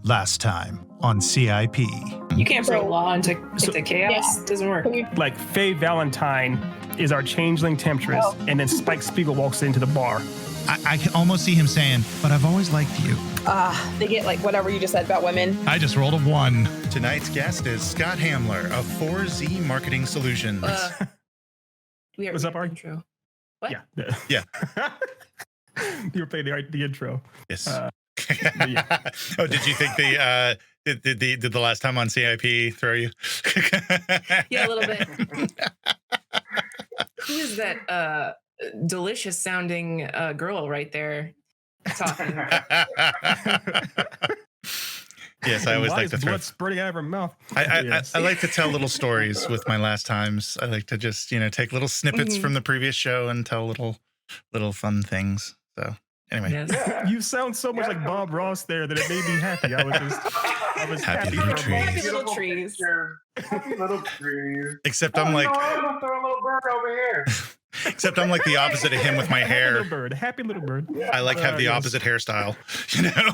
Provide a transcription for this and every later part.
Last time on CIP. You can't bring law into chaos. Yeah. Doesn't work. Like Faye Valentine is our changeling temptress, and then Spike Spiegel walks into the bar. I can almost see him saying, but I've always liked you. They get like whatever you just said about women. I just rolled a 1. Tonight's guest is Scott Hamler of 4Z Marketing Solutions. What's up, Ari? Intro. What? Yeah. You were playing the intro. Yes. Yeah. Oh, did you think did the last time on CIP throw you? Yeah, a little bit. Who is that delicious sounding girl right there talking? Yes, I always like to throw blood spurting out of her mouth. I like to tell little stories with my last times. I like to just, take little snippets from the previous show and tell little fun things. So anyway. Yes. You sound so much like Bob Ross there that it made me happy. I was Happy happy little for a trees. moment. Happy little trees. Happy little trees. Except I'm like, I'm gonna throw a little bird over here. except I'm like the opposite of him with my hair. Happy little bird. I like have the opposite hairstyle.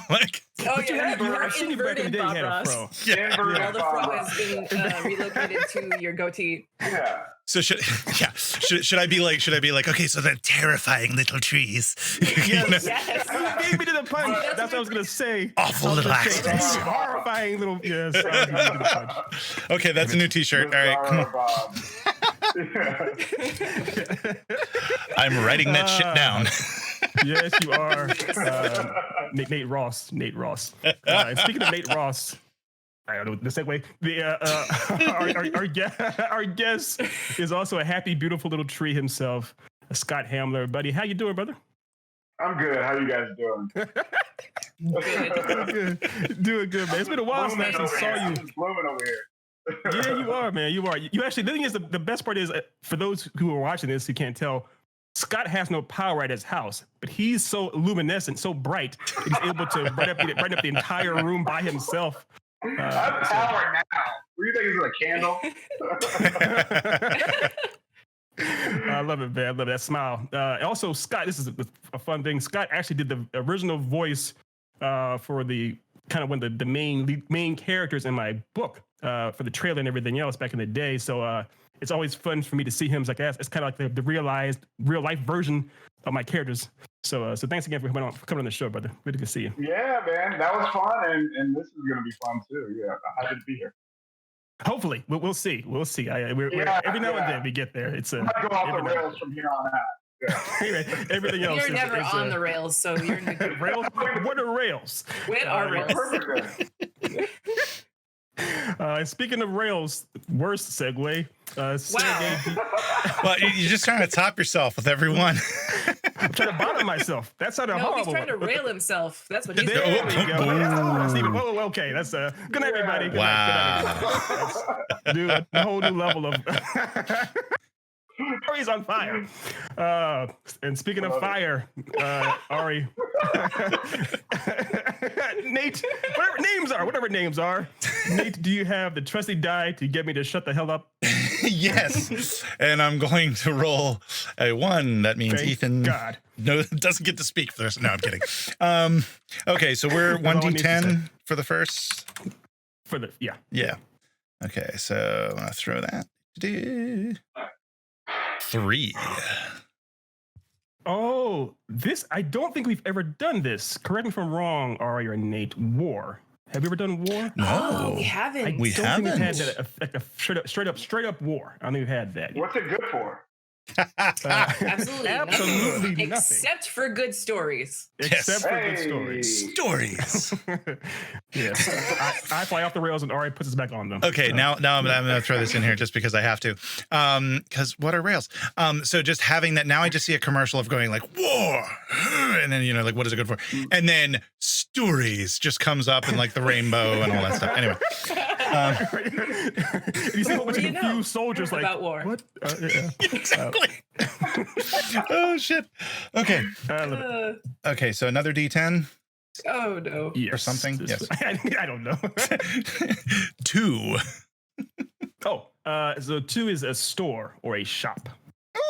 Like. Oh, yeah. You I've seen you back in the day. You had a fro. Yeah. Well, the fro has been relocated to your goatee. Yeah. So should I be like okay, so they're terrifying little trees. Yes. Yes. You gave me to the punch. That's what I was gonna say. Awful little accidents. Horrifying little. Yes. I was gonna give you the punch. Okay, that's a new T-shirt. All right, come on. I'm writing that shit down. Yes, you are. Nate Ross. And speaking of Nate Ross, I don't know the segue. Our guest is also a happy, beautiful little tree himself, Scott Hamler. Buddy, how you doing, brother? I'm good. How you guys doing? Doing good, man. It's been a while since I actually saw you. Blooming over here. Yeah, you are, man. You are. You actually. The thing is, the best part is for those who are watching this who can't tell. Scott has no power at his house, but he's so luminescent, so bright, that he's able to brighten up the entire room by himself. I'm power now. What do you think? Is it a candle? I love it, man. I love that smile. Also, Scott, this is a fun thing. Scott actually did the original voice for the kind of one of the main characters in my book for the trailer and everything else back in the day. So it's always fun for me to see him. It's kind of like the realized real life version of my characters. So thanks again for coming on the show, brother. Really good to see you. Yeah, man. That was fun, and this is going to be fun too. Yeah, I'm happy to be here. Hopefully, we'll see. We'll see. We're every now and then we get there. It's I might go off the rails from here on out. Yeah. Everything else. You're never on the rails, so you're in the good rails. What are rails? What are rails? Perfect. Speaking of rails, worst segue. Wow. Well, you're just trying to top yourself with everyone. I'm trying to bother myself. That sounded horrible. He's trying to rail himself. That's what he's There doing. we go. That's even, okay, that's good night, everybody. Good night, good night. Dude, a whole new level of. Ari's on fire. And speaking of fire, Ari, Nate, whatever names are. Nate, do you have the trusty die to get me to shut the hell up? Yes, and I'm going to roll a 1. That means Thank Ethan God. doesn't get to speak for this. No, I'm kidding. Okay, so we're 1d10 for the first. Yeah. Okay, so I'm gonna throw that. 3. Oh, I don't think we've ever done this. Correct me if I'm wrong, Ari or Nate. War. Have you ever done war? No, we haven't. I We don't think we've had haven't. that, like a straight up war. I don't think we've had that. What's it good for? Absolutely Absolutely nothing. Except for good stories. Except for good Hey. stories. Yes. I fly off the rails and Ari puts us back on them. Okay, now I'm gonna throw this in here just because I have to. Because what are rails? So just having that, now I just see a commercial of going like war, and then like what is it good for? And then stories just comes up and like the rainbow and all that stuff. Anyway. You see a whole bunch of confused soldiers like about war? What? Exactly. Oh shit. Okay. Okay, so another D10 Oh no. Yes. or something. Yes. I don't know. 2. So 2 is a store or a shop.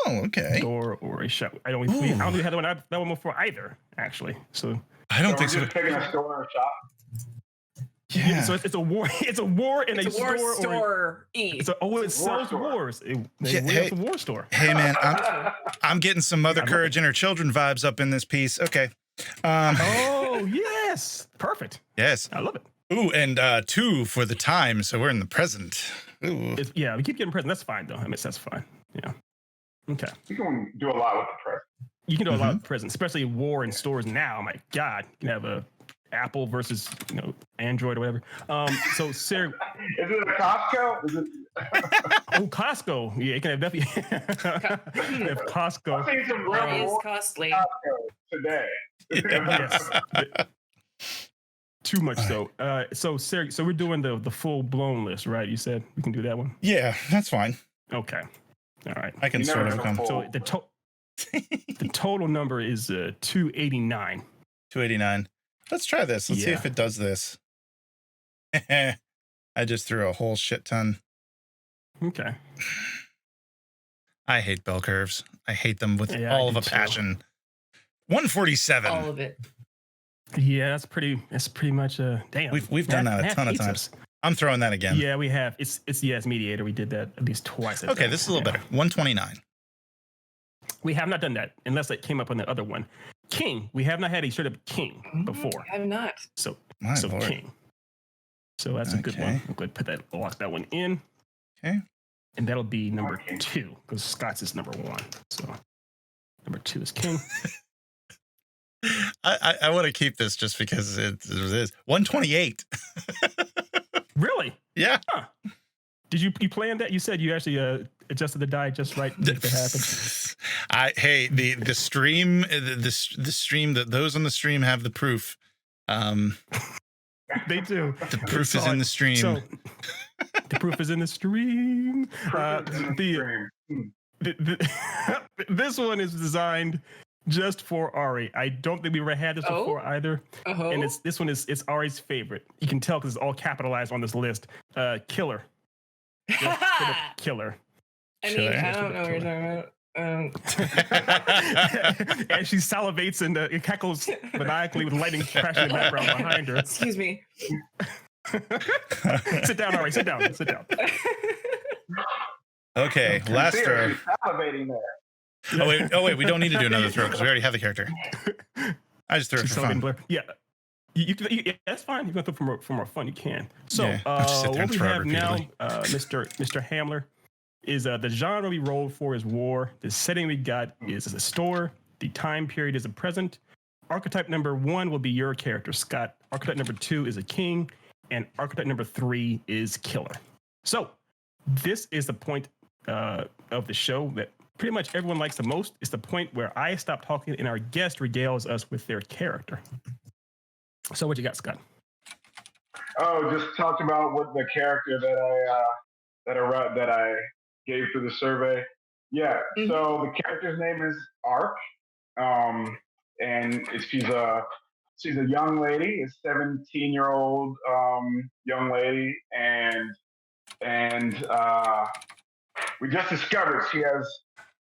Oh, okay. Store or a shop. I don't think we had that one before either, actually. So I don't think We're so. just picking a store or a shop. Yeah. So it's a war. It's a war in It's a a war store. store. It sells store. wars. Yeah, It's a war store. Hey man, I'm getting some Mother Courage and Her Children vibes up in this piece. Okay. Oh yes, perfect. Yes. I love it. Ooh, and 2 for the time, so we're in the present. Ooh. Yeah, we keep getting present. That's fine though. I mean, that's fine. Yeah. Okay. You can do a lot with the press. You can do a lot of presents, especially war in stores now. My God, you can have a Apple versus Android or whatever. So Sarah, Is it a Costco? Is it? Costco. Yeah, you can have definitely have Costco. I've seen some That real is war costly. Costco today. Yes. Too much so. So Sarah, so we're doing the full blown list, right? You said we can do that one. Yeah, that's fine. Okay. All right. I can You sort never of know. come. So the total number is 289. 289. Let's try this. Let's see Yeah. if it does this. I just threw a whole shit ton. Okay. I hate bell curves. I hate them with Yeah, I all of do a too. passion. 147. All of it. Yeah, that's pretty much damn. We've done that a ton of hates times. us. I'm throwing that again. Yeah, we have. It's Mediator. We did that at least twice. I Okay, think. this is a little Yeah. better. 129. We have not done that unless it came up on the other one. King. We have not had a straight up king before. I have not. So My so lord. king. So that's a good Okay. one. I'm going to put that lock that one in. Okay. And that'll be number Okay. 2 because Scott's is number 1. So number 2 is king. I want to keep this just because it is 128. Really? Yeah. Did you plan that? You said you actually adjusted the die just right to make that happen. Hey, the stream, the stream, that those on the stream have the proof. They do. The proof is in the stream. So the proof is in the stream. This one is designed just for Ari. I don't think we ever had this before either. Oh. And this one is Ari's favorite. You can tell because it's all capitalized on this list. Killer. Just straight up killer. I mean, Sure. I don't know what you're talking about. And she salivates and cackles maniacally with lightning crashing in the background behind her. Excuse me. Sit down, Ari. Sit down. Sit down. Okay, last throw. She's salivating there. Oh wait, we don't need to do another throw because we already have the character. I just threw it She's for so fun. Blur. Yeah. Yeah, that's fine. You can throw for more fun. You can. So Yeah, I'll just sit there and what we throw it have now, repeatedly. Mr. Hamler, is the genre we rolled for is war. The setting we got is a store. The time period is a present. Archetype number 1 will be your character, Scott. Archetype number 2 is a king, and archetype number 3 is killer. So this is the point of the show that pretty much everyone likes the most. It's the point where I stop talking and our guest regales us with their character. So what you got, Scott? Oh, just talked about what the character that I gave for the survey. Yeah. Mhm. So the character's name is Ark, and she's a young lady, a 17-year-old young lady, and we just discovered she has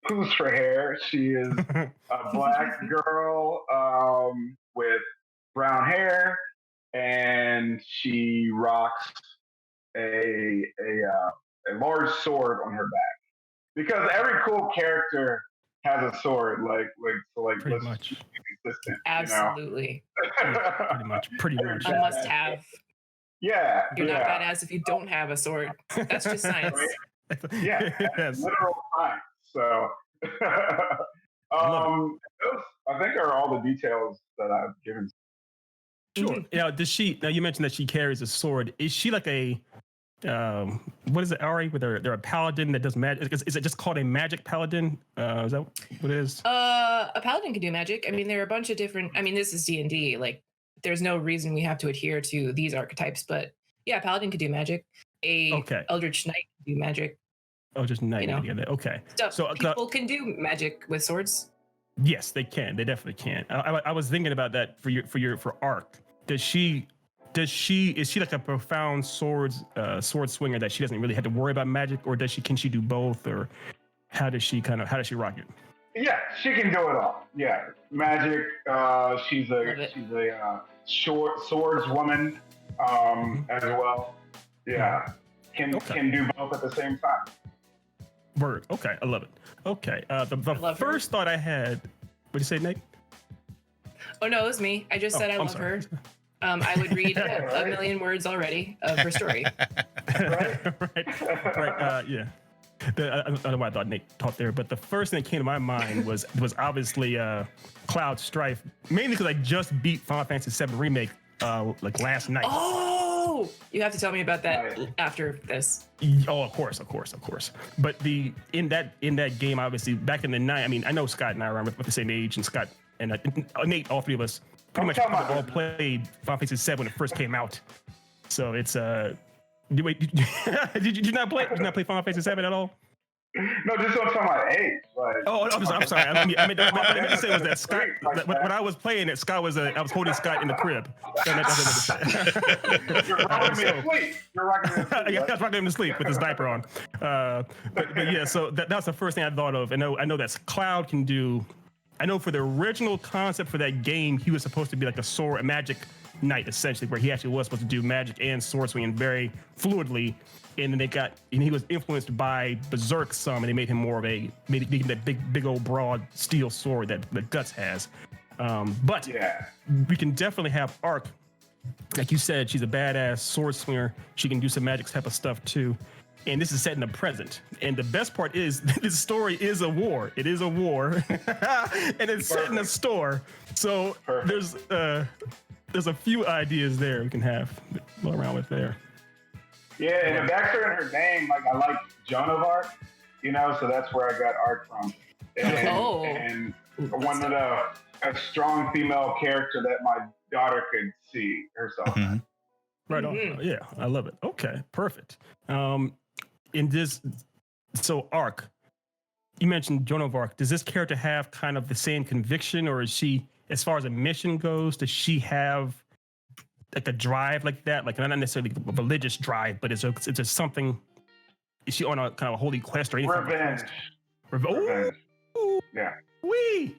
poos for hair. She is a black girl with brown hair, and she rocks a large sword on her back. Because every cool character has a sword, Pretty let's much. keep it consistent. Absolutely. Pretty much. A must have. Yeah. You're not yeah. badass if you don't have a sword. That's just science. Yeah, Yes. literal science. So, those I think are all the details that I've given. Sure. Now, now you mentioned that she carries a sword. Is she like a what is it, Ari? They're a paladin that does magic. Is it just called a magic paladin? Is that what it is? A paladin can do magic. I mean, there are a bunch of different. I mean, this is D&D. Like, there's no reason we have to adhere to these archetypes. But yeah, paladin can do magic. Okay. Eldritch knight can do magic. Oh, just night. You know. Yeah, okay. Stuff. So, People can do magic with swords. Yes, they can. They definitely can. I was thinking about that for Ark. Is she like a profound sword swinger that she doesn't really have to worry about magic, or can she do both, or how does she rock it? Yeah, she can do it all. Yeah, magic. She's Love a it. swordswoman. as well. Yeah, can do both at the same time. Word. Okay, I love it. Okay, the love first thought I had. What did you say, Nate? Oh no, it was me. I just said I I'm love sorry. her. I would read a million words already of her story. right. Yeah. I don't know why I thought Nate talked there, but the first thing that came to my mind was obviously Cloud Strife, mainly because I just beat Final Fantasy VII Remake like last night. Oh, you have to tell me about that after this. Oh, of course. But in that game, obviously, back in the night, I mean, I know Scott and I are the same age, and Scott and Nate, all three of us, pretty much all played Final Fantasy VII when it first came out. So it's Wait, did you not play? Did you not play Final Fantasy VII at all? No, just don't tell my age. Like, I'm sorry. I meant to say was that Scott. When I was playing it, Scott was I was holding Scott in the crib. You're rocking me to sleep. Yeah, I was rocking him to sleep with his diaper on. But yeah, so that's the first thing I thought of. And I know that Cloud can do. I know for the original concept for that game, he was supposed to be like a magic knight, essentially, where he actually was supposed to do magic and sword swinging very fluidly. And then he was influenced by Berserk some, and they made him more of made him that big old broad steel sword that Guts has. But we can definitely have Arc. Like you said, she's a badass sword swinger. She can do some magic type of stuff too. And this is set in the present. And the best part is this story is a war. It is a war. And it's set in a store. So there's a few ideas there we can have go around with there. Yeah, and the backstory in her name, like I like Joan of Arc, so that's where I got Arc from. And wanted a strong female character that my daughter could see herself in. Right on. Yeah, I love it. Okay, perfect. In this, so Arc, you mentioned Joan of Arc. Does this character have kind of the same conviction, or is she, as far as a mission goes, does she have like a drive like that? Like not necessarily a religious drive, but is there something? Is she on a kind of a holy quest or anything? Revenge. Yeah. Wee.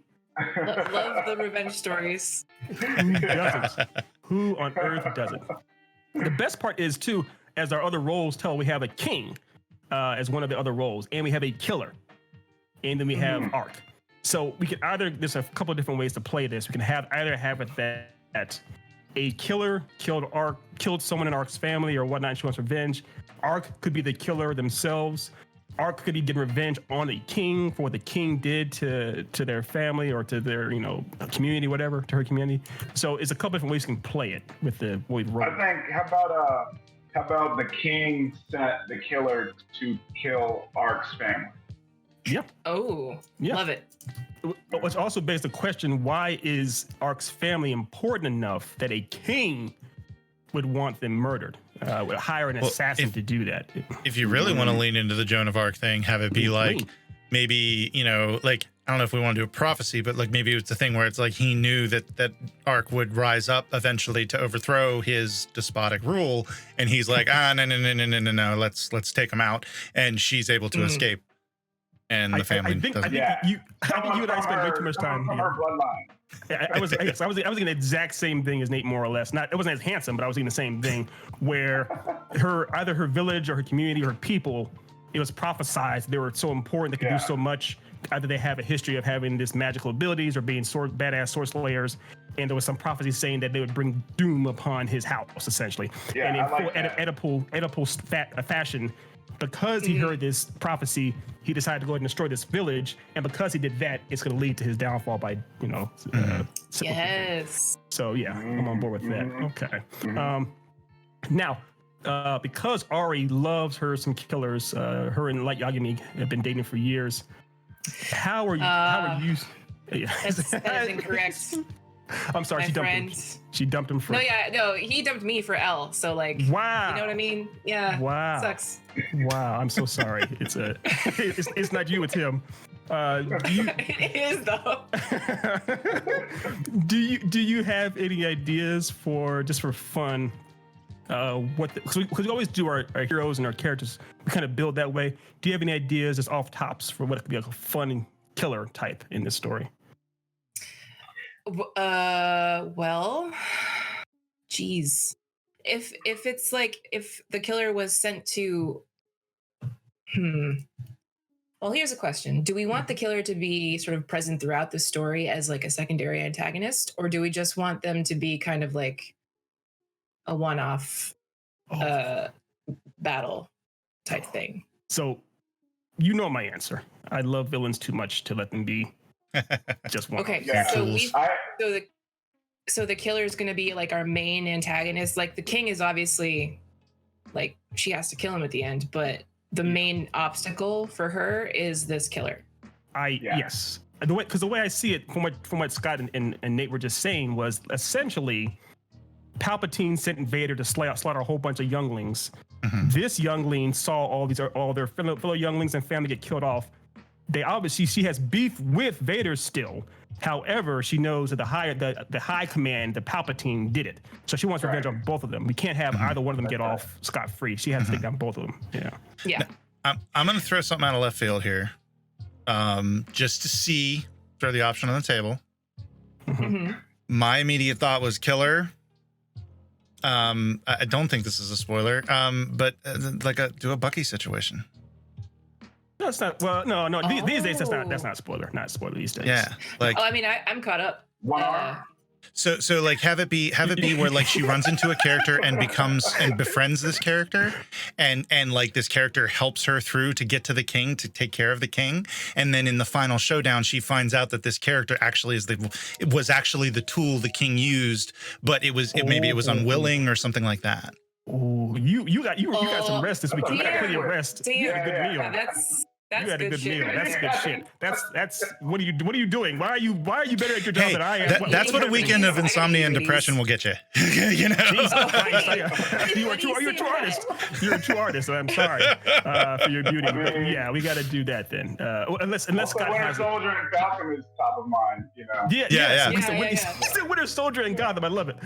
Love the revenge stories. Who doesn't? Who on earth doesn't? The best part is too, as our other roles tell, we have a king as one of the other roles, and we have a killer, and then we have Arc. So we could there's a couple of different ways to play this. We can either have it that a killer killed someone in Arc's family or whatnot, and she wants revenge. Arc could be the killer themselves. Arc could be getting revenge on a king for what the king did to their family or to their community, whatever, to her community. So it's a couple different ways you can play it with the role. I think how about the king sent the killer to kill Arc's family? Yeah. Oh, yeah. Love it. Which also begs the question, why is Arc's family important enough that a king would want them murdered? Would hire an assassin to do that? If you really want to lean into the Joan of Arc thing, have it be like, maybe, like, I don't know if we want to do a prophecy, but like maybe it's the thing where it's like he knew that Arc would rise up eventually to overthrow his despotic rule. And he's like, no, let's take him out. And she's able to escape. And the family I think you and I spent way too much time from here. her bloodline. I was thinking the exact same thing as Nate, more or less. It wasn't as handsome, but I was thinking the same thing, where either her village or her community or her people, it was prophesized they were so important, they could do so much. Either they have a history of having this magical abilities or being badass sword slayers, and there was some prophecy saying that they would bring doom upon his house, essentially. Yeah, and in I like full Oedipal fashion, because he heard this prophecy, he decided to go ahead and destroy this village. And because he did that, it's going to lead to his downfall by, Yes. So yeah, I'm on board with that. Okay. Now, because Ari loves some killers, her and Light Yagami have been dating for years. How are you? That's incorrect. I'm sorry, she dumped him. She dumped him for. No, he dumped me for L. So like, wow, you know what I mean? Yeah. Wow. Sucks. Wow, I'm so sorry. It's not you, it's him. It is though. Do you have any ideas for fun? Because we always do our heroes and our characters. We kind of build that way. Do you have any ideas just off tops for what could be like a fun killer type in this story? Well, geez. if it's like if the killer was sent to well, here's a question. Do we want the killer to be sort of present throughout the story as like a secondary antagonist, or do we just want them to be kind of like a one-off battle type thing? So, you know my answer. I love villains too much to let them be just one. Okay, Yeah. so the killer is going to be like our main antagonist. Like the king is obviously like she has to kill him at the end, but the main obstacle for her is this killer. Yes. Because the way I see it, from what Scott and Nate were just saying, was essentially Palpatine sent Vader to slaughter a whole bunch of younglings. Mhm. This youngling saw all their fellow younglings and family get killed off. She has beef with Vader still. However, she knows that the high command, the Palpatine, did it. So she wants revenge on both of them. We can't have either one of them get off scot-free. She has to take down both of them. Yeah. I'm going to throw something out of left field here, just to throw the option on the table. Mm-hmm. My immediate thought was killer. I don't think this is a spoiler, but do a Bucky situation. That's not. Well, no. These days, that's not a spoiler. Not a spoiler these days. Yeah, like. Oh, I mean, I'm caught up. Wow. So like have it be where like she runs into a character and befriends this character, and like this character helps her through to get to the king to take care of the king, and then in the final showdown she finds out that this character actually was actually the tool the king used, but maybe it was unwilling or something like that. Oh, you got some rest this week. You got plenty of rest. You had a good meal. That's you had a good shit. meal. That's good shit. That's what are you doing? Why are you better at your job than I am? That's what a weekend of insomnia and depression will get you. You know. Jesus Christ, you're a true artist. You're a true artist. So I'm sorry for your beauty. But yeah, we got to do that then. Unless Scott Winter has Soldier and Gotham is top of mind. You know. Yeah. Still Winter Soldier and Gotham. I love it.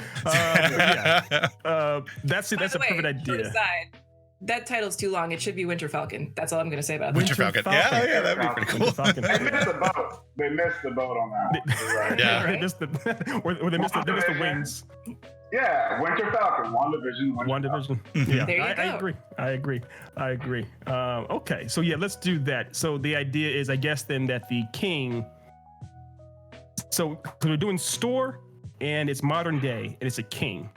That's it. That's a perfect idea. That title's too long. It should be Winter Falcon. That's all I'm going to say about Winter Falcon. Yeah, that'd be pretty cool. They missed the boat on that one. Right. Yeah. They missed the wings. Yeah, Winter Falcon, WandaVision. Yeah, There you go. I agree. Okay, so yeah, let's do that. So the idea is, I guess, then that the king. So we're doing store, and it's modern day, and it's a king.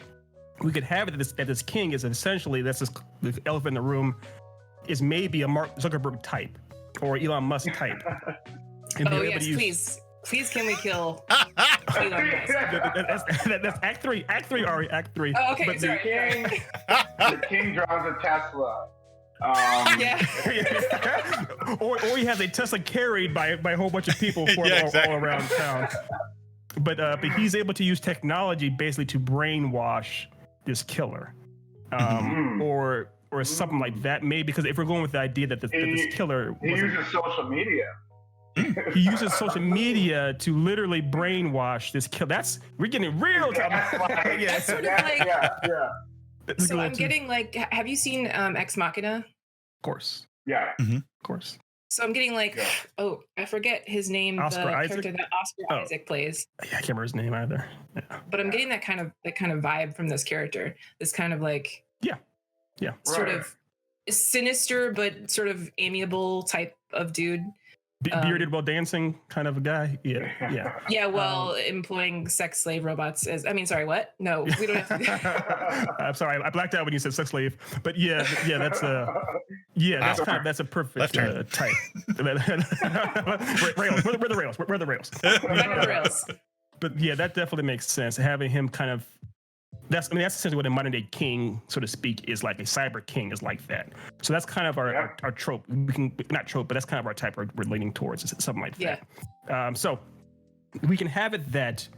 We could have it that this king is essentially, that's this, the elephant in the room, is maybe a Mark Zuckerberg type or Elon Musk type. Oh yes, please can we kill Elon Musk? That's Act 3, Ari, Act 3. Oh, okay, but sorry. The king drives a Tesla. or he has a Tesla carried by a whole bunch of people all around town. But he's able to use technology basically to brainwash this killer, or something like that. Maybe because if we're going with the idea that this killer uses social media. He uses social media to literally brainwash this killer. We're getting real. That's sort of like, yeah. So I'm getting like, have you seen Ex Machina? Of course. Yeah. Of course. So I'm getting like, oh, I forget his name. Oscar the Isaac? character that Oscar Isaac plays. Yeah, I can't remember his name either. Yeah. But I'm getting that kind of vibe from this character. This kind of like, sort of sinister but sort of amiable type of dude. Bearded while dancing kind of a guy. Yeah. Yeah, well, employing sex slave robots as, what? No, we don't have to. I'm sorry, I blacked out when you said sex slave. But that's that's a perfect type. Rails. Where are the rails? Where are the rails? Back to the rails. But yeah, that definitely makes sense. Having him kind of, that's essentially what a modern day king, so to speak, is like. A cyber king is like that. So that's kind of our trope. We can not trope, but that's kind of our type we're leaning towards, something like that. So we can have it that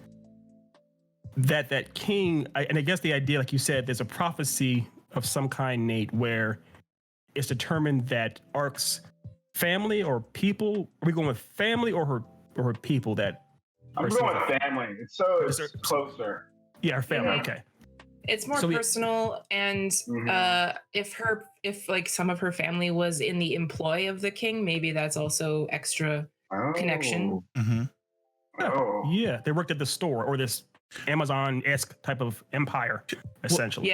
king, and I guess the idea, like you said, there's a prophecy of some kind, Nate, where it's determined that Ark's family or people. Are we going with family or her people? That I'm going with family. It's closer. Yeah, her family. Okay. It's more personal, and if like some of her family was in the employ of the king, maybe that's also extra connection. Yeah, they worked at the store or this Amazon-esque type of empire, essentially.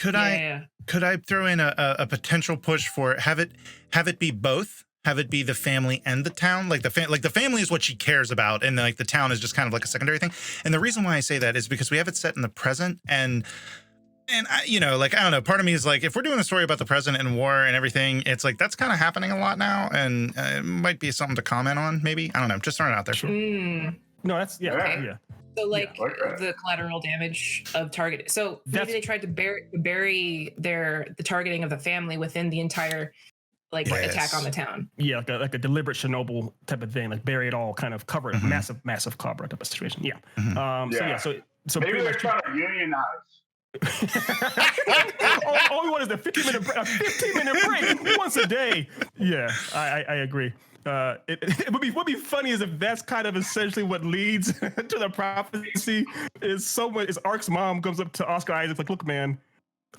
Could Yeah. I throw in a potential push for have it be both? Have it be the family and the town? Like the family is what she cares about, and like the town is just kind of like a secondary thing. And the reason why I say that is because we have it set in the present, and I, like, I don't know, part of me is like, if we're doing a story about the present and war and everything, it's like that's kind of happening a lot now, and it might be something to comment on, maybe. I don't know, just throwing it out there. Mm. No, that's yeah. So like like that. the collateral damage of target. So maybe they tried to bury the targeting of the family within the entire attack on the town. Yeah, like a deliberate Chernobyl type of thing, like bury it all, kind of cover it, massive cover type of situation. Yeah. So maybe pretty they're much trying to unionize. all we want is a 15-minute break once a day. Yeah, I agree. It would be funny is if that's kind of essentially what leads to the prophecy is Ark's mom comes up to Oscar Isaac like, look, man,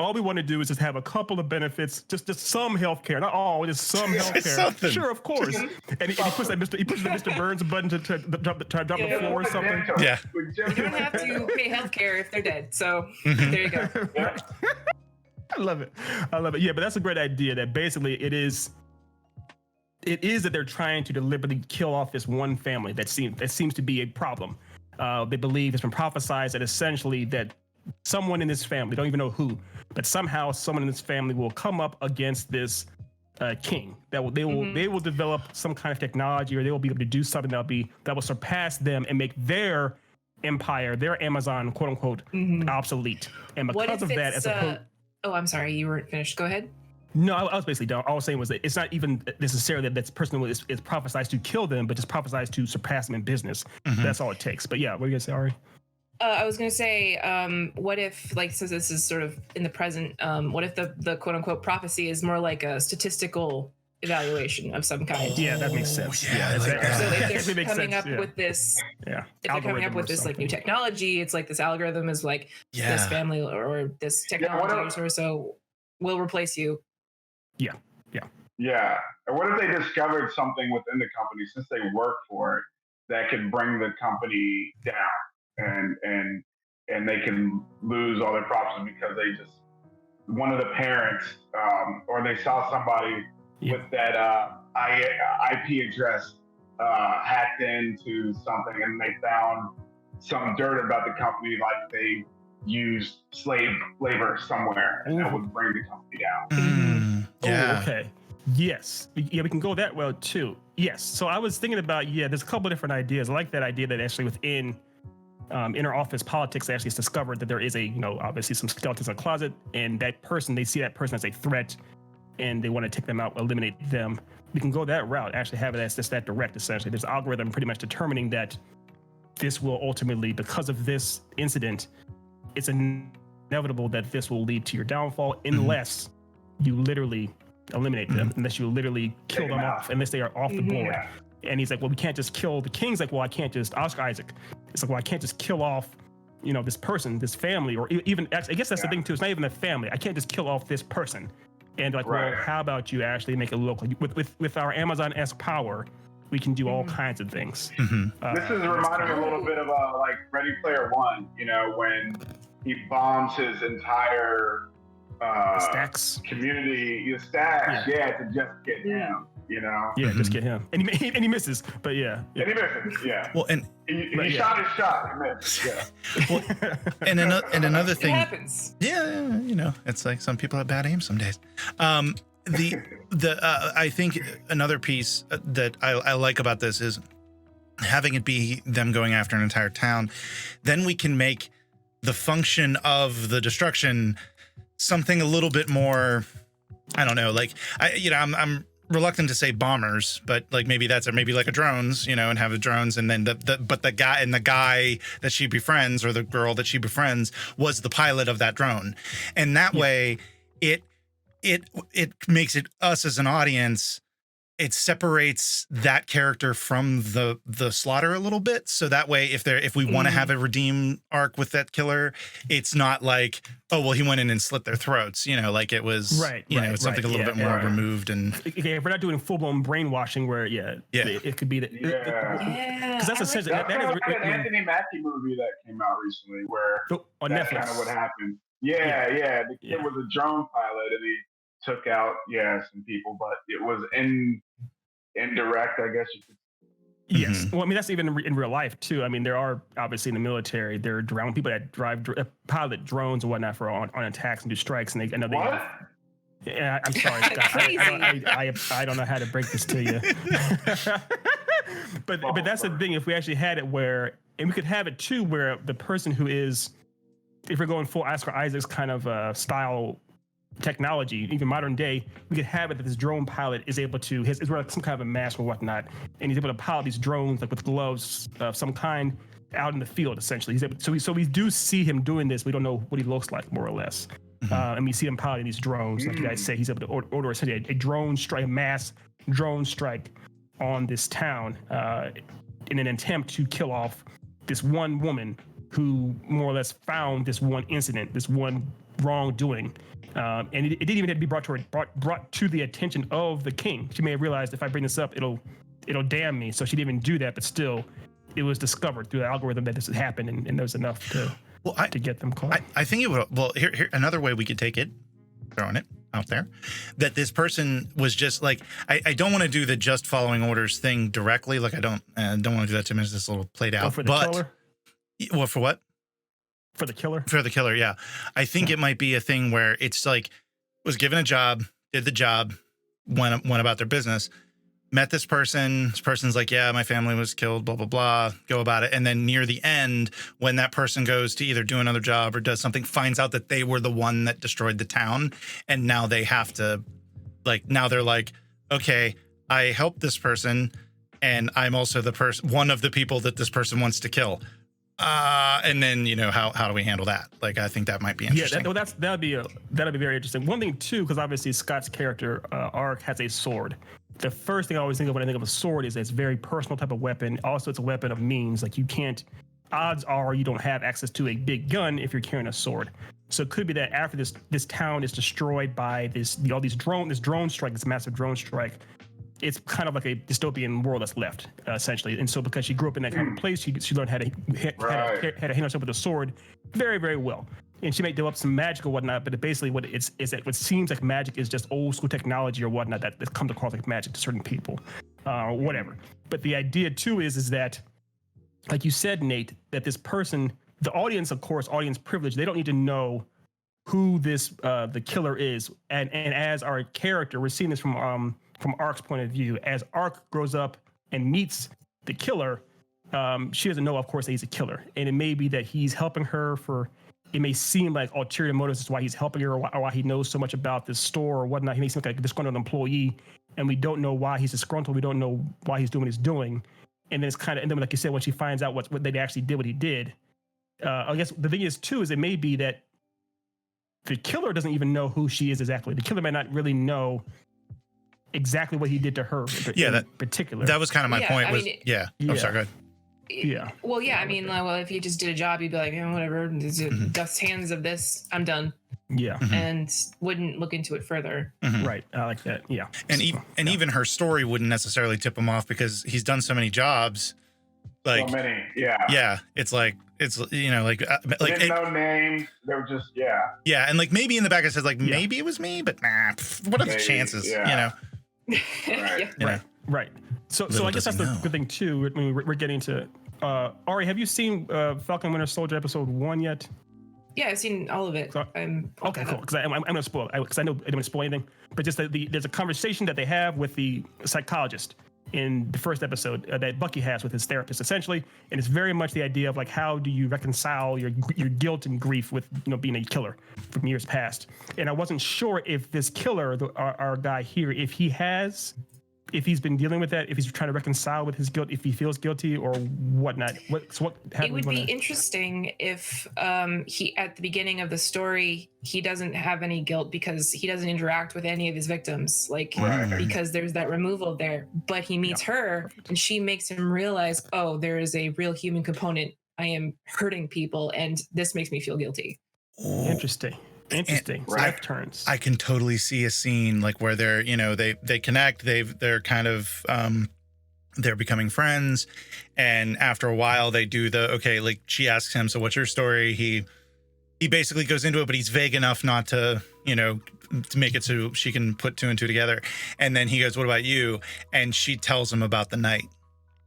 all we want to do is just have a couple of benefits, just some healthcare, not all, just some healthcare. Sure, of course. And he pushes the Mr. Burns button to drop the floor or something. Yeah. You don't have to pay healthcare if they're dead. So there you go. I love it. Yeah, but that's a great idea. That basically it is that they're trying to deliberately kill off this one family that seems to be a problem. They believe it's been prophesized that essentially that someone in this family, don't even know who, but somehow someone in this family will come up against this king. They will develop some kind of technology, or they will be able to do something that will surpass them and make their empire, their Amazon, quote unquote, obsolete. And because of that, as opposed. Oh, I'm sorry, you weren't finished. Go ahead. No, I was basically done. All I was saying was that it's not even necessarily that this person is prophesized to kill them, but just prophesized to surpass them in business. That's all it takes. But yeah, what are you gonna say, Ari? I was going to say, what if, since this is sort of in the present, what if the quote unquote prophecy is more like a statistical evaluation of some kind? Yeah, that makes sense. Yeah, So if they're coming up with this, if they're coming up with this new technology, it's like this algorithm is like this family or this technology or so will replace you. Yeah. And what if they discovered something within the company, since they work for it, that could bring the company down? And they can lose all their profits because one of the parents or they saw somebody with that IP address hacked into something, and they found some dirt about the company, like they used slave labor somewhere, and that would bring the company down. Yeah. Oh, okay. Yes. Yeah, we can go that route too. Yes. So I was thinking about, there's a couple of different ideas. I like that idea that actually within inner office politics actually is discovered that there is obviously some skeletons in a closet, and they see that person as a threat and they want to take them out, eliminate them. We can go that route, actually have it as just that direct, essentially. There's an algorithm pretty much determining that this will ultimately, because of this incident, it's inevitable that this will lead to your downfall unless you literally eliminate them, unless you literally kill them off, unless they are off the board. And he's like, well, we can't just kill the king's like, well, I can't just Oscar Isaac. It's like, well, I can't just kill off, this person, this family, or even actually, I guess that's the thing too. It's not even a family. I can't just kill off this person. And like, well, how about you actually make it local? With our Amazon-esque power, we can do all kinds of things. This is reminding me a little bit of like Ready Player One, when he bombs his entire stacks community, to just get him. Just get him, and he misses, but and he misses, Well, and he shot his shot, he missed, well, and another thing, it happens. It's like some people have bad aim some days. I think another piece that I like about this is having it be them going after an entire town. Then we can make the function of the destruction something a little bit more, I don't know, like I'm reluctant to say bombers, but like maybe like a drones, and have the drones, and then the guy that she befriends, or the girl that she befriends, was the pilot of that drone, and that way it makes it us as an audience. It separates that character from the slaughter a little bit, so that way if we want to have a redeem arc with that killer, it's not like, oh well, he went in and slit their throats, like it was it's something a little bit more removed. And if we're not doing full-blown brainwashing where it could be that because that's essentially that's kind of like an Anthony Mackie movie that came out recently where on that's Netflix. kind of what happened. Yeah. The kid Yeah. was a drone pilot, and he took out some people, but it was indirect, I guess you could. Yes. Mhm. Well, I mean, that's even in real life too. I mean, there are obviously in the military, there are drone people that pilot drones and whatnot for on attacks and do strikes. And I know they What? have. Yeah, I'm sorry, Scott. I don't know how to break this to you. but that's the thing. If we actually had it where, and we could have it too, where the person who is, if we're going full Oscar Isaac's kind of style technology, even modern day, we could have it that this drone pilot is able to, is wearing some kind of a mask or whatnot, and he's able to pilot these drones like with gloves of some kind out in the field. Essentially, he's able. So we do see him doing this. We don't know what he looks like, more or less. And we see him piloting these drones. Like you guys say, he's able to order essentially a drone strike, a mass drone strike on this town in an attempt to kill off this one woman who more or less found this one incident, this one wrongdoing. And it didn't even have to be brought to the attention of the king. She may have realized if I bring this up, it'll damn me. So she didn't even do that, but still, it was discovered through the algorithm that this had happened, and there was enough to get them caught. I think it would. Well, here another way we could take it, throwing it out there, that this person was just like, I don't want to do the just following orders thing directly. Like I don't want to do that too much. This little played out. For the killer? Well, for what? For the killer? For the killer, yeah. I think it might be a thing where it's like, was given a job, did the job, went about their business, met this person. This person's like, yeah, my family was killed, blah, blah, blah, go about it. And then near the end, when that person goes to either do another job or does something, finds out that they were the one that destroyed the town. And now they have to, like, now they're like, okay, I helped this person and I'm also one of the people that this person wants to kill. And then, how do we handle that? Like, I think that might be interesting. Yeah, that'd be very interesting. One thing too, because obviously Scott's character arc has a sword. The first thing I always think of when I think of a sword is it's a very personal type of weapon. Also, it's a weapon of means. Like odds are you don't have access to a big gun if you're carrying a sword. So it could be that after this town is destroyed by this drone strike, this massive drone strike, it's kind of like a dystopian world that's left, essentially. And so because she grew up in that kind of place, she learned how to handle herself with a sword very, very well. And she may develop some magic or whatnot, but basically what what seems like magic is just old school technology or whatnot that comes across like magic to certain people, or whatever. But the idea too is that, like you said, Nate, that this person, the audience, of course, audience privilege, they don't need to know who the killer is. And as our character, we're seeing this from Ark's point of view. As Ark grows up and meets the killer, she doesn't know, of course, that he's a killer. And it may be that he's helping her it may seem like ulterior motives is why he's helping her or why he knows so much about this store or whatnot. He may seem like a disgruntled employee, and we don't know why he's disgruntled. We don't know why he's doing what he's doing. And then and then like you said, when she finds out what they actually did, what he did, I guess the thing is too, is it may be that the killer doesn't even know who she is exactly. The killer may not really know exactly what he did to her. In particular. That was kind of my point. I'm sorry, go ahead. Yeah. Well, yeah. I mean, well, if he just did a job, he'd be like, whatever. Dust hands of this. I'm done. Yeah. And wouldn't look into it further. Right. I like that. Yeah. And even her story wouldn't necessarily tip him off because he's done so many jobs. Like so many. Yeah. Yeah. It's like like didn't know names. They were just Yeah, and like maybe in the back it says like maybe it was me, but what are the chances? Yeah. Right. So I guess that's the good thing too. I mean, we're getting to Ari. Have you seen Falcon Winter Soldier episode 1 yet? Yeah, I've seen all of it. So, okay, cool. Because I'm going to spoil it because I know I don't want to spoil anything. But just there's a conversation that they have with the psychologist in the first episode that Bucky has with his therapist, essentially, and it's very much the idea of like how do you reconcile your guilt and grief with being a killer from years past. And I wasn't sure if this killer, our guy here, if he's been dealing with that, if he's trying to reconcile with his guilt, if he feels guilty or whatnot. It would be interesting if he, at the beginning of the story, he doesn't have any guilt because he doesn't interact with any of his victims, because there's that removal there. But he meets her and she makes him realize, oh, there is a real human component. I am hurting people and this makes me feel guilty. Interesting. Life turns. I can totally see a scene like where they're, they connect, they're kind of they're becoming friends, and after a while they do like she asks him, so what's your story? He he basically goes into it, but he's vague enough not to, to make it so she can put 2 and 2 together. And then he goes, "What about you?" And she tells him about the night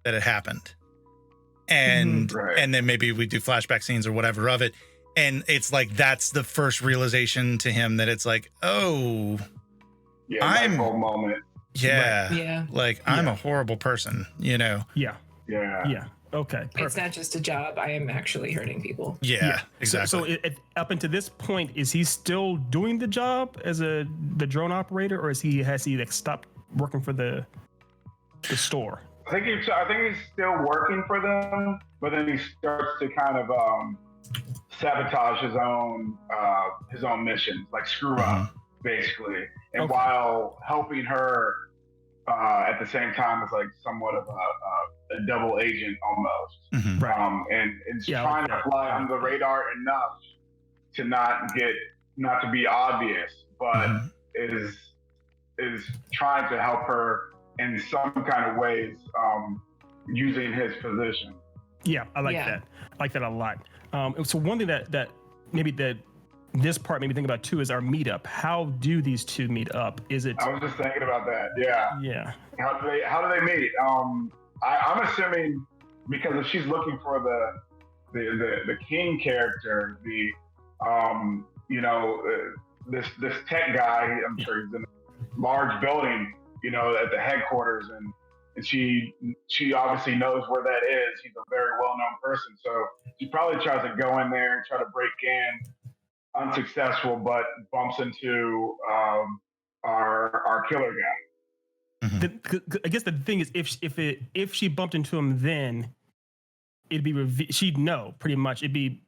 that it happened. And and then maybe we do flashback scenes or whatever of it. And it's like, that's the first realization to him that it's like, oh, I'm whole moment. Yeah. Right. Yeah. Like, I'm a horrible person, Yeah. Yeah. Okay. Perfect. It's not just a job. I am actually hurting people. Yeah, exactly. So up until this point, is he still doing the job as the drone operator, or has he like stopped working for the store? I think he's still working for them, but then he starts to kind of sabotage his own missions, like screw up, basically. And while helping her at the same time as like somewhat of a double agent almost. And trying to fly under the radar enough to not to be obvious, but is trying to help her in some kind of ways, using his position. Yeah, I like that. I like that a lot. So one thing that maybe this part made me think about too is our meetup. How do these two meet up? Is it? I was just thinking about that. Yeah. Yeah. How do they meet? I'm assuming because if she's looking for the king character, this tech guy, I'm sure he's in a large building, at the headquarters, and she obviously knows where that is. He's a very well-known person, so she probably tries to go in there and try to break in, unsuccessful, but bumps into our killer guy. I guess the thing is, if she bumped into him, then it'd be she'd know pretty much. It'd be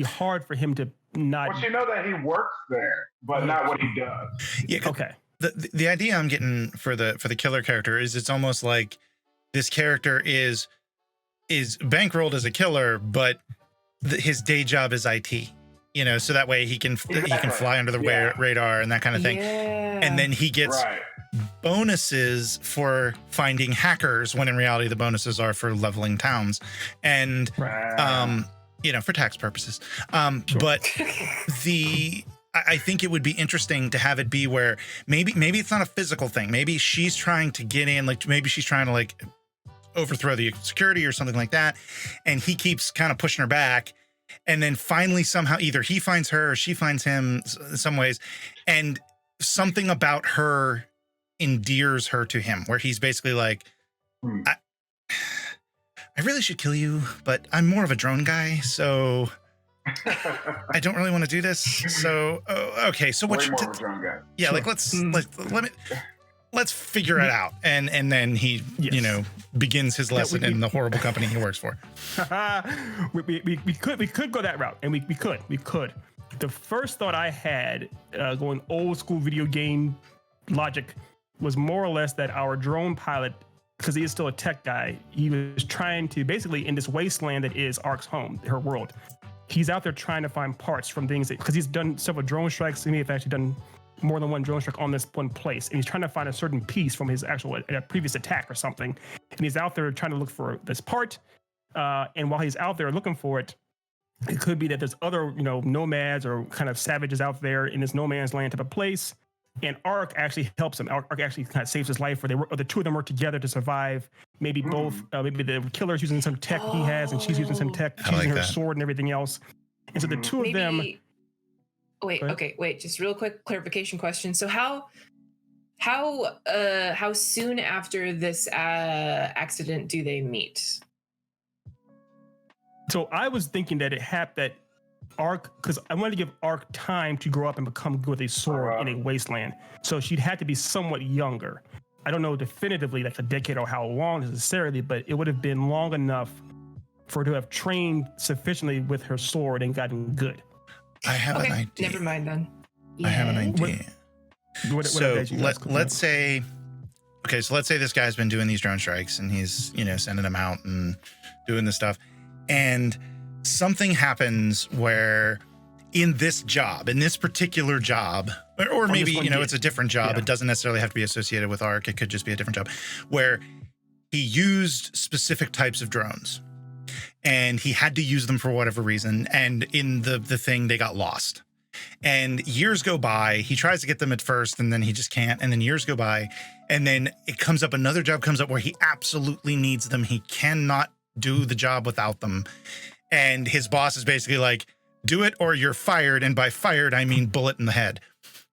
hard for him to not. Well, she know that he works there, but not what he does. Yeah. Okay. The idea I'm getting for the killer character is it's almost like this character is bankrolled as a killer, but his day job is IT. So that way he can fly under the radar and that kind of thing. Yeah. And then he gets bonuses for finding hackers, when in reality the bonuses are for leveling towns and for tax purposes. But I think it would be interesting to have it be where maybe it's not a physical thing. Maybe she's trying to get in, like maybe she's trying to like overthrow the security or something like that, and he keeps kind of pushing her back. And then finally, somehow, either he finds her or she finds him in some ways, and something about her endears her to him, where he's basically like, I really should kill you, but I'm more of a drone guy, so I don't really want to do this. So, okay, so what? Way more of a drone guy. Yeah, like let's figure it out, and then he begins his lesson in the horrible company he works for. we could go that route, and we could. The first thought I had, going old school video game logic, was more or less that our drone pilot, because he is still a tech guy, he was trying to basically, in this wasteland that is Ark's home, her world, he's out there trying to find parts from things because he's done several drone strikes. He may have actually done more than one drone strike on this one place, and he's trying to find a certain piece from his actual previous attack or something, and he's out there trying to look for this part, and while he's out there looking for it, it could be that there's other nomads or kind of savages out there in this no man's land type of place, and Ark actually helps him. Ark actually kind of saves his life, or the two of them work together to survive. Maybe both, maybe the killer's using some tech he has, and she's using some tech, she's using her sword and everying else, and so the two of them. Wait, just real quick clarification question. So how soon after this accident do they meet? So I was thinking that it happened that Ark, because I wanted to give Ark time to grow up and become good with a sword in a wasteland. So she'd had to be somewhat younger. I don't know definitively like a decade or how long necessarily, but it would have been long enough for her to have trained sufficiently with her sword and gotten good. I have an idea. Never mind then. I have an idea. Let's say this guy's been doing these drone strikes and he's, sending them out and doing this stuff. And something happens where in this particular job, or maybe, it's a different job. Yeah. It doesn't necessarily have to be associated with Ark. It could just be a different job where he used specific types of drones. and he had to use them for whatever reason. And in the thing, they got lost. And years go by. He tries to get them at first, and then he just can't. And then years go by, and then it comes up. Another job comes up where he absolutely needs them. He cannot do the job without them. And his boss is basically like, "Do it, or you're fired." And by fired, I mean bullet in the head.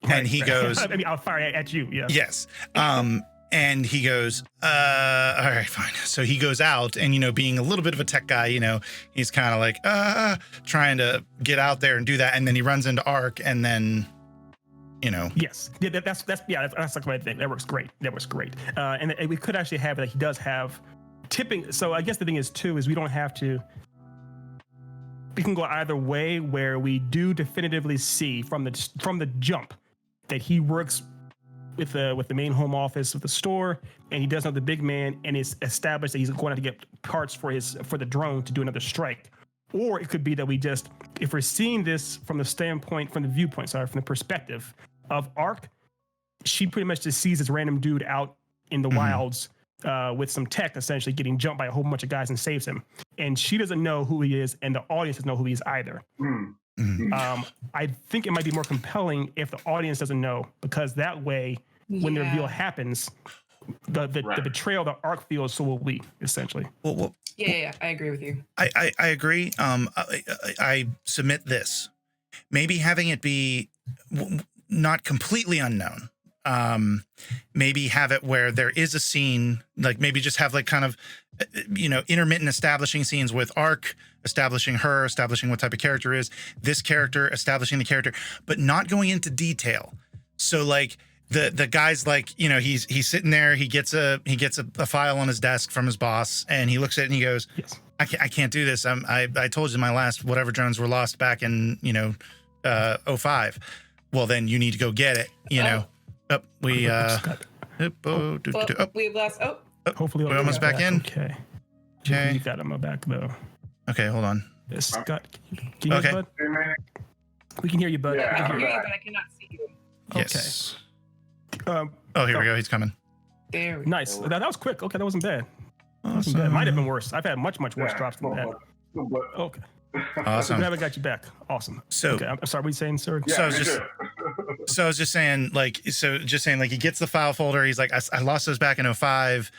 And he goes, I mean, I'll fire at you. Yeah. yes. And he goes, all right, fine. So he goes out, and, being a little bit of a tech guy, he's kind of like, trying to get out there and do that. And then he runs into Ark, and then, Yes. Yeah, that's like my thing. That works great. And we could actually have it. He does have tipping. So I guess the thing is too, is we don't have to, we can go either way, where we do definitively see from the jump that he works with the main home office with the store, and he does know the big man, and it's established that he's going to get parts for the drone to do another strike. Or it could be that if we're seeing this from the perspective of Ark, she pretty much just sees this random dude out in the wilds with some tech, essentially getting jumped by a whole bunch of guys, and saves him. And she doesn't know who he is, and the audience doesn't know who he is either. I think it might be more compelling if the audience doesn't know, because that way, when the reveal happens, the betrayal that Ark feels, so will we, essentially. Well, Yeah, I agree with you. I agree. I submit this. Maybe having it be not completely unknown. Maybe have it where there is a scene, like maybe just have like kind of, intermittent establishing scenes with Ark, establishing her, establishing what type of character is, this character, establishing the character, but not going into detail. So like the guy's like, he's sitting there, he gets a file on his desk from his boss, and he looks at it and he goes, yes, I can't do this. I told you my last whatever drones were lost back in 05. Well, then you need to go get it. We hopefully we're almost back in. Okay. You got him back though. Okay, hold on. Scott, can you hear us, bud? We can hear you, bud. I can hear you, but I cannot see you. Yes. Okay. Here we go. He's coming. There we Nice. go. That was quick. Okay, that wasn't bad. Awesome. Might have been worse. I've had much worse drops than that. Okay. Awesome. Glad I got you back. Awesome. So, okay, I'm sorry. What are you saying, sir? So I was just saying, he gets the file folder. He's like, I lost those back in 05.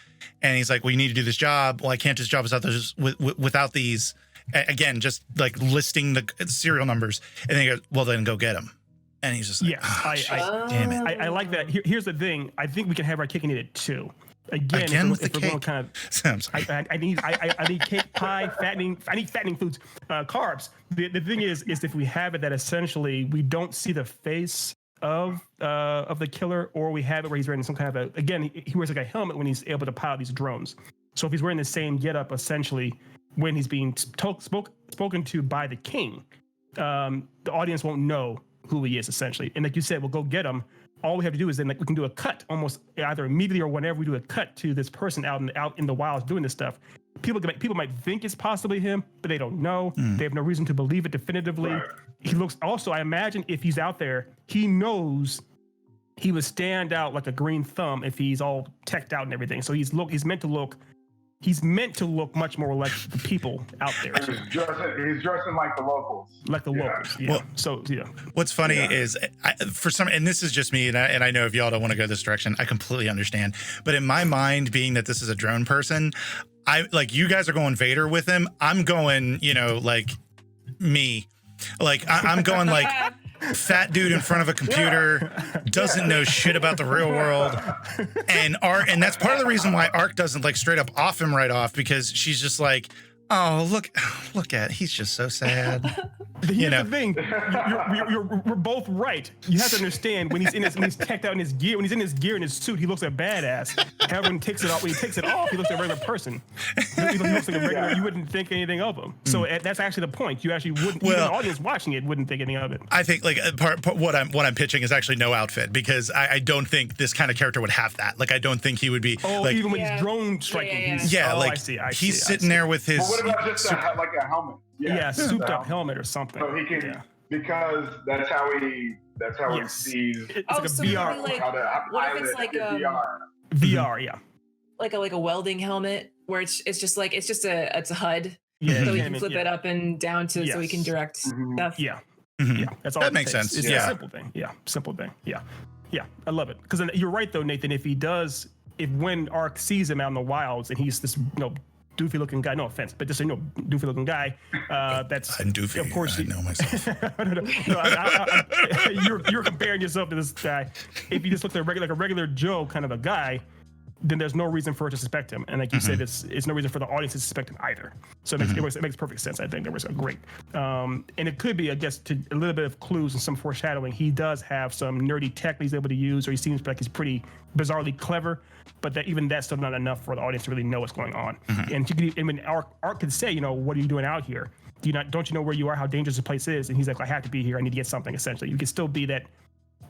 And he's like, well, you need to do this job. Well, I can't just job without those, without these. Again, just like listing the serial numbers. And then he goes, well, then go get them. And he's just like, damn it. I like that. Here's the thing. I think we can have our cake and eat it too. Again with the cake. Kind of, I need cake, pie, fattening. I need fattening foods, carbs. The thing is if we have it that essentially we don't see the face of the killer, or we have it where he's wearing some kind of he wears like a helmet when he's able to pilot these drones. So if he's wearing the same getup, essentially when he's being spoken to by the king, the audience won't know who he is, essentially. And like you said, we'll go get him. All we have to do is then we can do a cut almost either immediately or whenever we do a cut to this person out in the wilds doing this stuff. People might think it's possibly him, but they don't know. They have no reason to believe it definitively. Right. He looks also, I imagine if he's out there, he knows he would stand out like a green thumb if he's all teched out and everything. So he's meant to look much more like the people out there. He's dressing like the locals. Like the locals, yeah. Well, so, yeah. What's funny is, for some, and this is just me, and I know if y'all don't want to go this direction, I completely understand. But in my mind, being that this is a drone person, you guys are going Vader with him. I'm going, like me. Like, I'm going like fat dude in front of a computer, doesn't know shit about the real world. And that's part of the reason why Ark doesn't like straight up off him right off, because she's just like, oh, look at, he's just so sad. Here's the thing, we're both right. You have to understand when he's teched out in his gear, when he's in his gear and his suit, he looks like a badass. However, when he takes it off, he looks like a regular person. He looks like a regular. You wouldn't think anything of him. So that's actually the point. You actually wouldn't. Even the audience watching it wouldn't think anything of it. I think like part what I'm pitching is actually no outfit, because I don't think this kind of character would have that. Like, I don't think he would be. Even when he's drone striking. He's sitting there with his. But what about just like a helmet? Yeah, souped up helmet or something. So he can, because that's how he sees. It's like a VR. What if it's like VR, yeah. Like a welding helmet where it's just a HUD. Yeah, So we Kim can and- flip yeah. it up and down to so we can Yes. direct stuff. Yeah. Mhm. Yeah, that's all. That it makes takes. sense. It's Yeah. a simple thing. Yeah, simple thing. Yeah, I love it. Because you're right though, Nathan. If when Ark sees him out in the wilds and he's this doofy looking guy, no offense, but just doofy looking guy, that's I'm doofy. Of course, I know myself. you're comparing yourself to this guy. If you just look at a regular Joe kind of a guy, then there's no reason for us to suspect him. And like you said, it's no reason for the audience to suspect him either. So it makes perfect sense. I think that was great. And it could be, I guess, to a little bit of clues and some foreshadowing. He does have some nerdy tech that he's able to use, or he seems like he's pretty bizarrely clever. But that's still not enough for the audience to really know what's going on. And when Ark could say, what are you doing out here? Don't you know where you are? How dangerous the place is? And he's like, I have to be here. I need to get something. Essentially, you could still be that.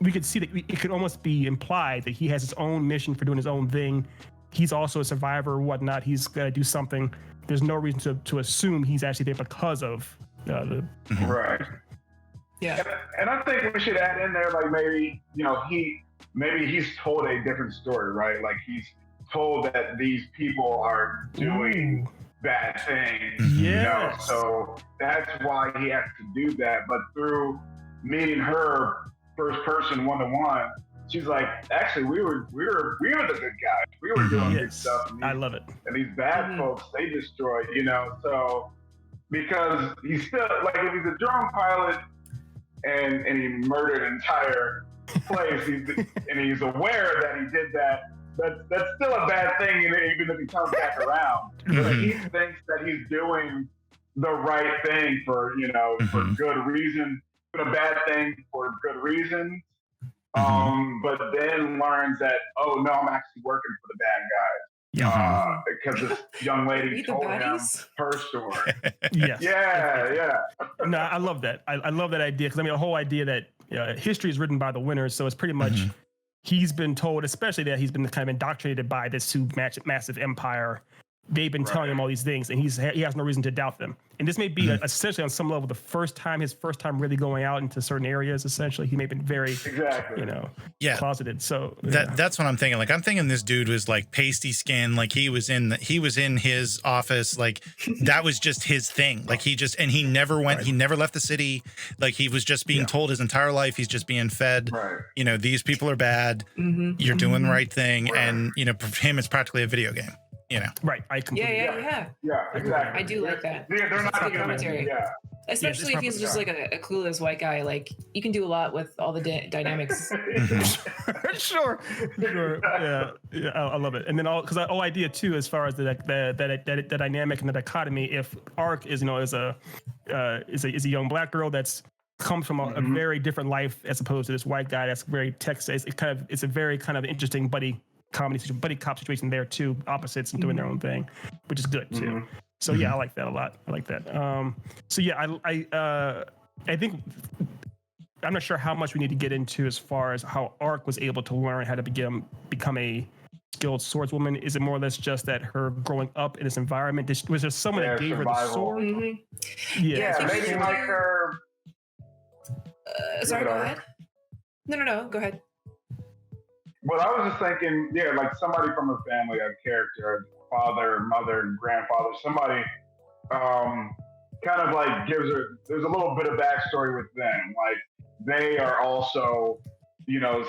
We could see that it could almost be implied that he has his own mission for doing his own thing. He's also a survivor or whatnot. He's got to do something. There's no reason to assume he's actually there because of the. Right. Yeah. And I think we should add in there, like maybe he's told a different story, right? Like he's told that these people are doing bad things. Yes. So that's why he has to do that. But through meeting her first person one-to-one, she's like, actually, we were the good guys. We were doing good stuff. I love it. And these bad folks, they destroyed, So because he's still like, if he's a drone pilot and he murdered an entire place, and he's aware that he did that, that's still a bad thing, even if he comes back around. But he thinks that he's doing the right thing for for good reason, doing a bad thing for good reason. But then learns that, oh no, I'm actually working for the bad guys. Because this young lady told him her story. Yes. Yeah. No, I love that. I love that idea because the whole idea that history is written by the winners, so it's pretty much he's been told, especially that he's been kind of indoctrinated by this massive empire. They've been telling him all these things, and he has no reason to doubt them. And this may be essentially on some level his first time really going out into certain areas. Essentially, he may have been very closeted. So that's what I'm thinking. Like I'm thinking this dude was like pasty skin, like he was in his office, like that was just his thing. Like he never went, he never left the city. Like he was just being told his entire life he's just being fed. These people are bad. You're doing the right thing, and for him it's practically a video game. Right. I completely Yeah, exactly. I do like that. They're not That's good human. commentary. Yeah. Especially if he's just like a clueless white guy. Like you can do a lot with all the dynamics. Sure. Yeah. I love it. And then because the whole idea too, as far as the dynamic and the dichotomy, if Ark is a young black girl that's comes from a very different life as opposed to this white guy that's very Texas. It's a very kind of interesting buddy cop situation there too, opposites and doing their own thing, which is good too. So yeah, I like that a lot. I like that. So yeah, I think I'm not sure how much we need to get into as far as how Ark was able to learn how to become a skilled swordswoman. Is it more or less just that her growing up in this environment? Was there someone that gave her the sword? Yeah, maybe like her. Sorry, go ahead. No, go ahead. Well, I was just thinking, like somebody from her family, a character, father, mother, grandfather, somebody kind of like there's a little bit of backstory with them. Like they are also,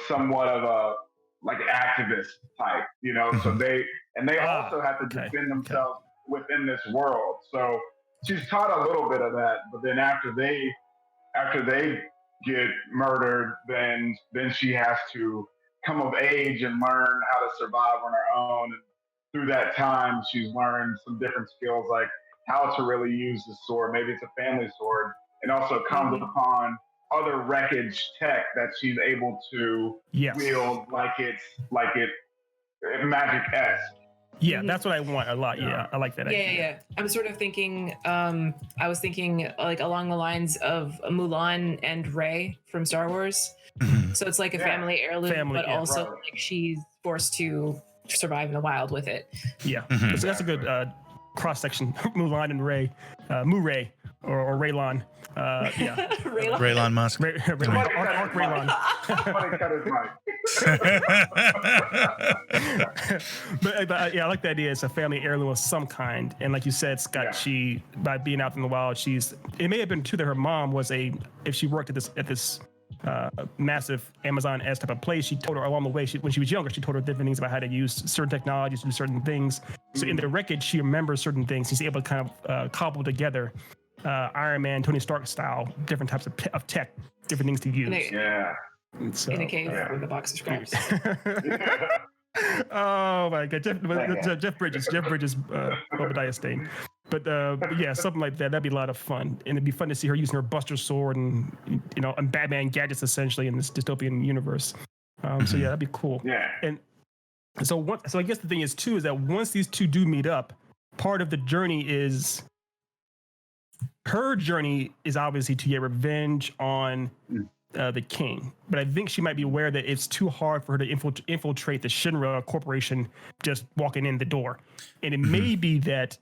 somewhat of a like activist type, so they also have to defend themselves within this world. So she's taught a little bit of that, but then after they get murdered, then she has to come of age and learn how to survive on her own. And through that time, she's learned some different skills, like how to really use the sword. Maybe it's a family sword, and also comes upon other wreckage tech that she's able to wield, like it magic-esque. Yeah, that's what I want a lot. Yeah, I like that idea. Yeah. I'm sort of thinking, I was thinking like along the lines of Mulan and Rey from Star Wars. So it's like a family heirloom, but also like she's forced to survive in the wild with it. Yeah, so that's a good cross section. Mulan and Rey, Mu-Ray or Raylon. Raylon Musk. Ark Raylon. Somebody cut his mic. but yeah, I like the idea. It's a family heirloom of some kind, and like you said, Scott, she by being out in the wild, it may have been true that her mom was if she worked at this massive Amazon-esque type of place, she told her along the way, when she was younger, she told her different things about how to use certain technologies to do certain things. So in the wreckage, she remembers certain things. She's able to kind of cobble together Iron Man, Tony Stark style, different types of tech, different things to use. So, in a cave with a box of scraps. Oh my God, Jeff Bridges, Obadiah Stane. But yeah, something like that. That'd be a lot of fun, and it'd be fun to see her using her Buster Sword and and Batman gadgets essentially in this dystopian universe. So yeah, that'd be cool. Yeah. And so I guess the thing is too is that once these two do meet up, part of the journey is her journey is obviously to get revenge on the king, but I think she might be aware that it's too hard for her to infiltrate the Shinra Corporation just walking in the door, and it may be that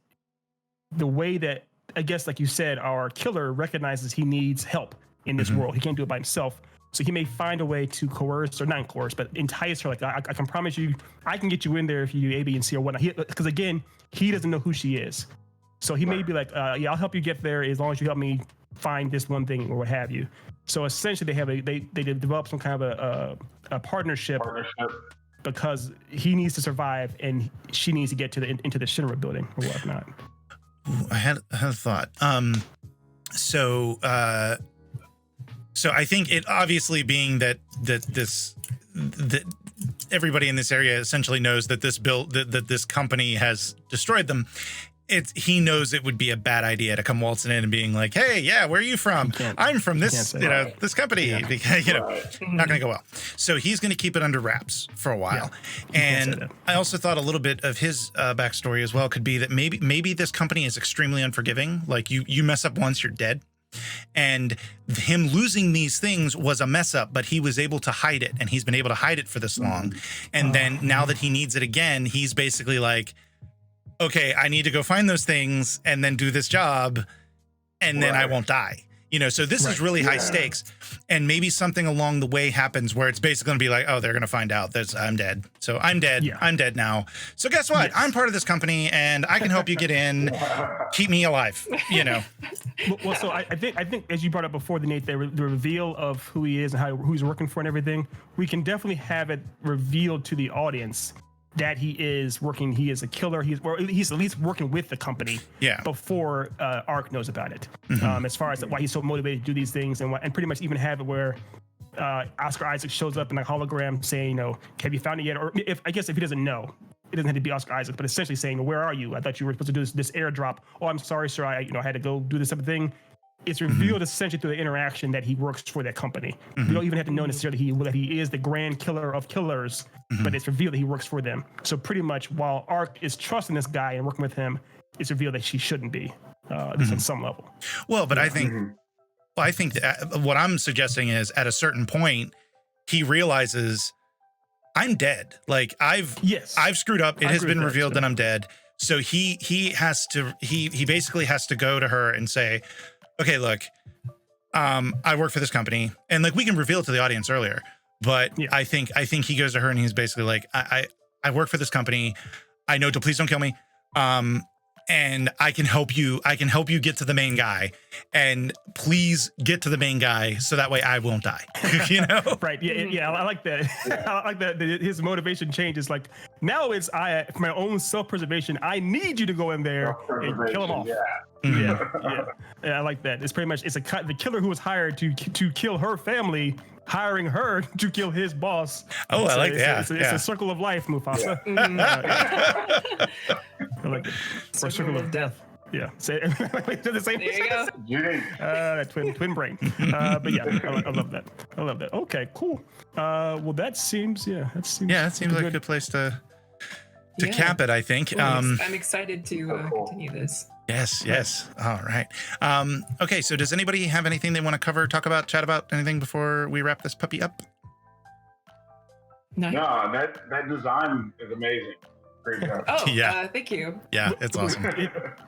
the way that, I guess, like you said, our killer recognizes he needs help in this world. He can't do it by himself. So he may find a way to coerce, or not coerce, but entice her. Like, I can promise you, I can get you in there if you do A, B, and C or whatnot. Because again, he doesn't know who she is. So he may be like, yeah, I'll help you get there as long as you help me find this one thing or what have you. So essentially they develop some kind of a partnership because he needs to survive and she needs to get into the Shinra building or whatnot. I had a thought. So I think it obviously being that everybody in this area essentially knows that this company has destroyed them. He knows it would be a bad idea to come waltzing in and being like, "Hey, yeah, where are you from? I'm from this, this company." Yeah. Because, not going to go well. So he's going to keep it under wraps for a while. Yeah. And I also thought a little bit of his backstory as well could be that maybe this company is extremely unforgiving. Like you mess up once, you're dead. And him losing these things was a mess up, but he was able to hide it, and he's been able to hide it for this long. And then now that he needs it again, he's basically like, okay, I need to go find those things and then do this job, and then I won't die. So this is really high stakes, and maybe something along the way happens where it's basically going to be like, oh, they're going to find out that I'm dead. So I'm dead. Yeah. I'm dead now. So guess what? Yes. I'm part of this company, and I can help you get in. Keep me alive. Well, so I think as you brought up before, Nate, the reveal of who he is and who he's working for and everything, we can definitely have it revealed to the audience that he is a killer. He's at least working with the company before Ark knows about it. As far as why he's so motivated to do these things, and pretty much even have it where Oscar Isaac shows up in a hologram saying, have you found it yet? Or if he doesn't know, it doesn't have to be Oscar Isaac, but essentially saying, where are you? I thought you were supposed to do this airdrop. Oh, I'm sorry, sir. I had to go do this type of thing. It's revealed essentially through the interaction that he works for that company. We don't even have to know necessarily that he is the grand killer of killers, but it's revealed that he works for them. So pretty much while Ark is trusting this guy and working with him, it's revealed that she shouldn't be, at least on some level. Well, but I think that what I'm suggesting is at a certain point, he realizes I'm dead. Like I've screwed up. It has been revealed that I'm dead. So he basically has to go to her and say, okay, look, I work for this company, and like we can reveal it to the audience earlier, but I think he goes to her and he's basically like, I work for this company. I know, please don't kill me. And I can help you. I can help you get to the main guy, and please get to the main guy so that way I won't die. Right? Yeah. I like that. I like that. His motivation changes. Like now it's for my own self-preservation. I need you to go in there and kill him off. Yeah, I like that. It's pretty much the killer who was hired to kill her family, hiring her to kill his boss. Oh, I like that. It's a circle of life, Mufasa. I like it. Or circle of death. Yeah. Say the same. There you go. Twin brain. But yeah, I love that. I love that. Okay, cool. Well, that seems like a good place to cap it, I think. I'm excited to continue this. Yes. All right. Okay, so does anybody have anything they want to cover, talk about, chat about, anything before we wrap this puppy up? No, that design is amazing. Great job. Oh, thank you. Yeah, it's awesome.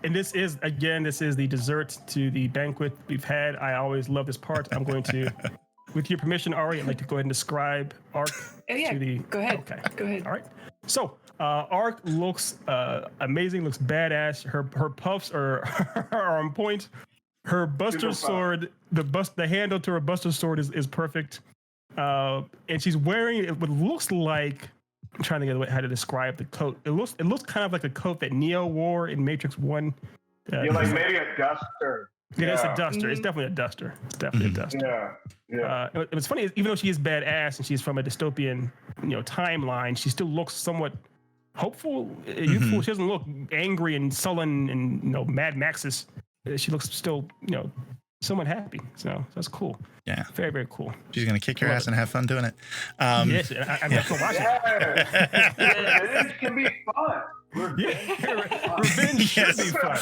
And this is the dessert to the banquet we've had. I always love this part. I'm going to with your permission, Ari, I'd like to go ahead and describe Arc. Oh yeah, to the, go ahead. Okay. Go ahead. All right. So Arc looks amazing, looks badass. Her puffs are are on point. Her Buster sword, the handle to her Buster sword is perfect. And she's wearing what looks like, I'm trying to get how to describe the coat. It looks kind of like a coat that Neo wore in Matrix 1. You're like maybe a duster. Yeah, it's a duster. Mm-hmm. It's definitely a duster. It's definitely a duster. Yeah. It's funny, even though she is badass and she's from a dystopian, timeline, she still looks somewhat hopeful, youthful. She doesn't look angry and sullen and Mad Maxis. She looks still, somewhat happy. So that's cool. Yeah. Very, very cool. She's going to kick your ass and have fun doing it. Yes, I'm going to watch it. It can be fun. Revenge should be fun.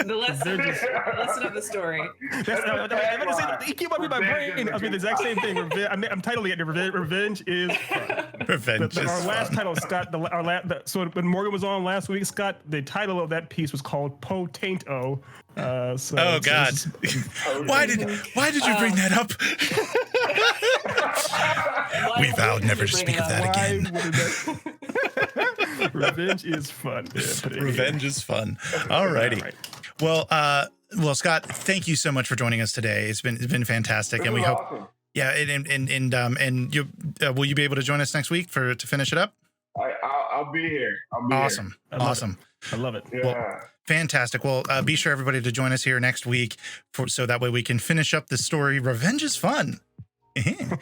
The lesson of the story. He came up in my brain. I mean, the exact same thing. I'm titling it Revenge is fun. Revenge is Our fun. last title, Scott, so when Morgan was on last week, Scott, the title of that piece was called Potato. Oh God! Why did you bring that up? We vowed never to speak of that again. Revenge is fun. Revenge is fun. Alrighty. Right. Well, Scott, thank you so much for joining us today. It's been fantastic, and we hope. Awesome. Yeah, and you will you be able to join us next week to finish it up? I'll be here. Awesome. I love it. Yeah. Well, fantastic. Well, be sure everybody to join us here next week so that way we can finish up the story. Revenge is fun. And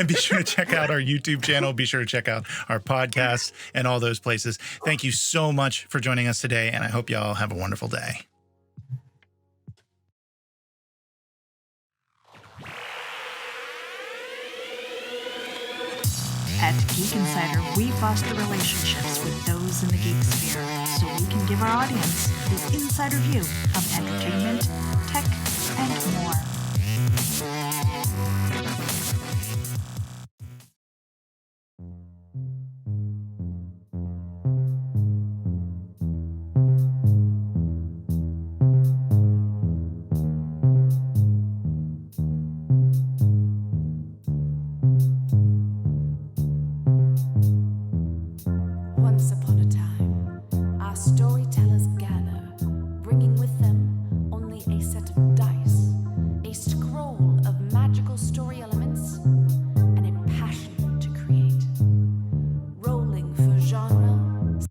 be sure to check out our YouTube channel. Be sure to check out our podcast and all those places. Thank you so much for joining us today, and I hope y'all have a wonderful day. At Geek Insider, we foster relationships with those in the geek sphere so we can give our audience the insider view of entertainment, tech, and more.